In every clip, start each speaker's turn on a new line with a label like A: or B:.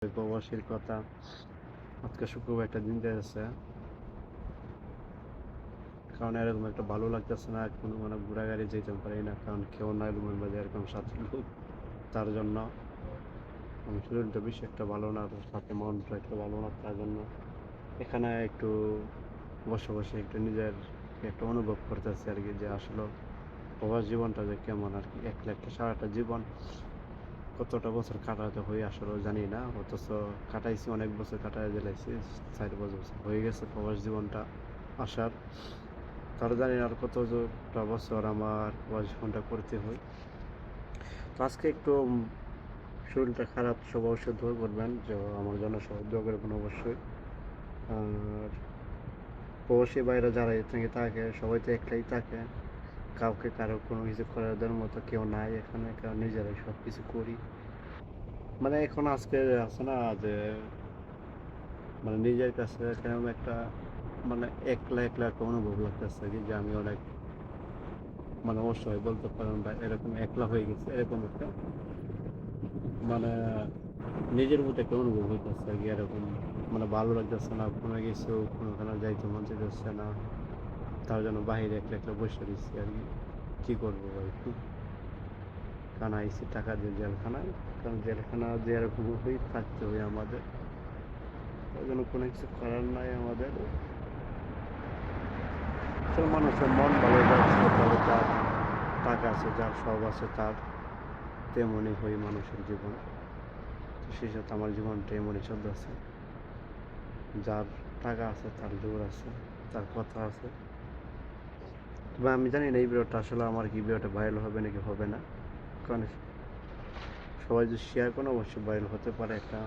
A: প্রবাসীর কথা। আজকে শুক্রবার একটা দিন যাচ্ছে, কারণ এরকম একটা ভালো লাগতেছে না, কোনো মানে ঘোরাঘুরি যেতে পারি না, কারণ কেউ নাই রুমের মাঝে এরকম সাথে লোক। তার জন্য আমার শরীরটা বেশি একটা ভালো না, তার সাথে মনটা একটু ভালো না, তার জন্য এখানে একটু বসে বসে একটু নিজের একটা অনুভব করতেছি আর কি, যে আসলে প্রবাস জীবনটা যে কেমন আর কি। একলা একটা সারাটা জীবন কতটা বছর কাটাতে হয়ে আসলে জানি না, অথচ কাটাইছি, অনেক বছর কাটাই দিলাইছি, 4-5 বছর হয়ে গেছে প্রবাস জীবনটা আসার। তারা জানি না আর কতটা বছর আমার প্রবাস জীবনটা করতে হয়। তো আজকে একটু শরীরটা খারাপ, সব অবশ্যই দোয়া করবেন, যে আমার জন্য সবাই দোয়া করবেন অবশ্যই। আর প্রবাসী বাইরে যারা থেকে থাকে সবাই তো একলাই থাকে, কাউকে কারো কোনো কিছু করার দেওয়ার মতো কেউ নাই এখানে, কারণ নিজেরাই সব কিছু করি। মানে এখন আজকে আছে না যে, মানে নিজের কাছে কেমন একটা, মানে একলা একলা একটা অনুভব লাগতেছে কি, যে আমি অনেক মানে অসহায় বলতে পারেন, বা এরকম একলা হয়ে গেছে, এরকম একটা মানে নিজের মধ্যে একটা অনুভব হইতেছে আর কি। এরকম মানে ভালো লাগতেছে না, কোনো কিছু কোনোখানে যাইতে মন চাইতেছে না, তার জন্য বাহিরে একলা একলা বসে রয়েছি আর কি। কি করবো ভাই, কারণ আইসি টাকা দিয়ে জেলখানায়, কারণ জেলখানা যে এরকম হয়ে থাকতে হয় আমাদের, তার জন্য কোনো কিছু করার নাই আমাদের। আসলে মানুষের মন ভালো যাচ্ছে, তবে যার টাকা আছে, যার সব আছে, তার তেমনই হয় মানুষের জীবন। তো সেই সাথে আমার জীবনটা এমনই চলতেছে, যার টাকা আছে তার জোর আছে, তার কথা আছে। তবে আমি জানি না এই ভিডিওটা আসলে আমার কি ভিডিওটা ভাইরাল হবে নাকি হবে না, কারণ সবাই যদি শেয়ার করে অবশ্যই ভাইরাল হতে পারে। একটা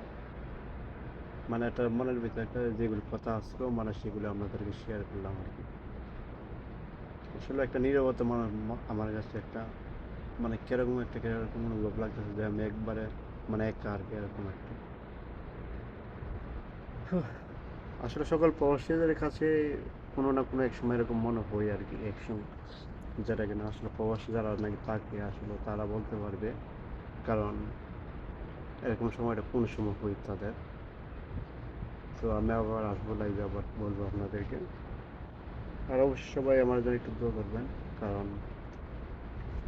A: মানে একটা মনের ভিতরে একটা যেগুলো কথা আসলো, মানে সেগুলো আপনাদেরকে শেয়ার করলাম আর কি। আসলে একটা নীরবতা আমার কাছে একটা মানে কিরকম অনুভব লাগতেছে, যে আমি একবারে মানে একা আর কি, এরকম একটা। আসলে সকল প্রবাসীদের কাছে কোনো না কোনো এক সময় এরকম মনে হয় আর কি, এক সময়, যেটা কিনা আসলে প্রবাসী যারা নাকি থাকে আসলে তারা বলতে পারবে, কারণ এরকম সময়টা কোন সময় হয় তাদের। তো আমি আবার আসবো লাইভে, আবার বলবো আপনাদেরকে। আর অবশ্যই সবাই আমার জন্য একটু দোয়া করবেন, কারণ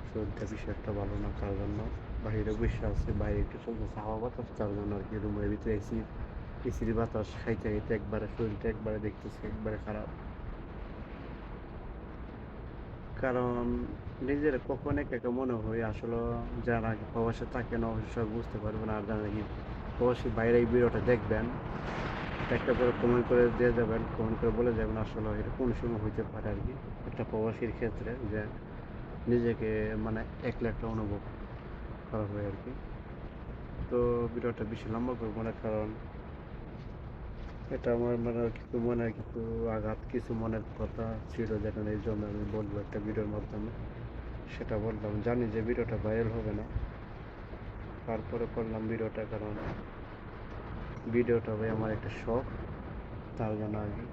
A: শরীরটা বেশি একটা ভালো না, তার জন্য বাইরে বসে আছে, বাইরে একটু চলতেছে হাওয়া বাতাস, তার জন্য আর কি রুমের ভিতরে এসির বাতাস খাইতে খাইতে একবারে শরীরটা একবারে দেখতেছি একবারে খারাপ। কারণ নিজের কখন একা মনে হয় আসলে, যারা আগে প্রবাসে থাকেন অবশ্যই সব বুঝতে পারবেন, আর যারা নাকি প্রবাসী বাইরে এই ভিডিওটা দেখবেন, একটা করে কমেন্ট করে দিয়ে যাবেন, কমেন্ট করে বলে যাবেন আসলে এটা কোন সময় হইতে পারে আর কি, একটা প্রবাসীর ক্ষেত্রে, যে নিজেকে মানে একলা একটা অনুভব করা হয় আর কি। তো ভিডিওটা বেশি লম্বা করবো না, কারণ এটা আমার মানে কিছু মনে কিছু আঘাত, কিছু মনের কথা ছিল, যেটা এই জন্য আমি বলবো একটা ভিডিওর মাধ্যমে। সেটা বললাম, জানি যে ভিডিওটা ভাইরাল হবে না, তারপরে করলাম ভিডিওটা, কারণ ভিডিওটা ভাই আমার একটা শখ, তার জন্য আর কি।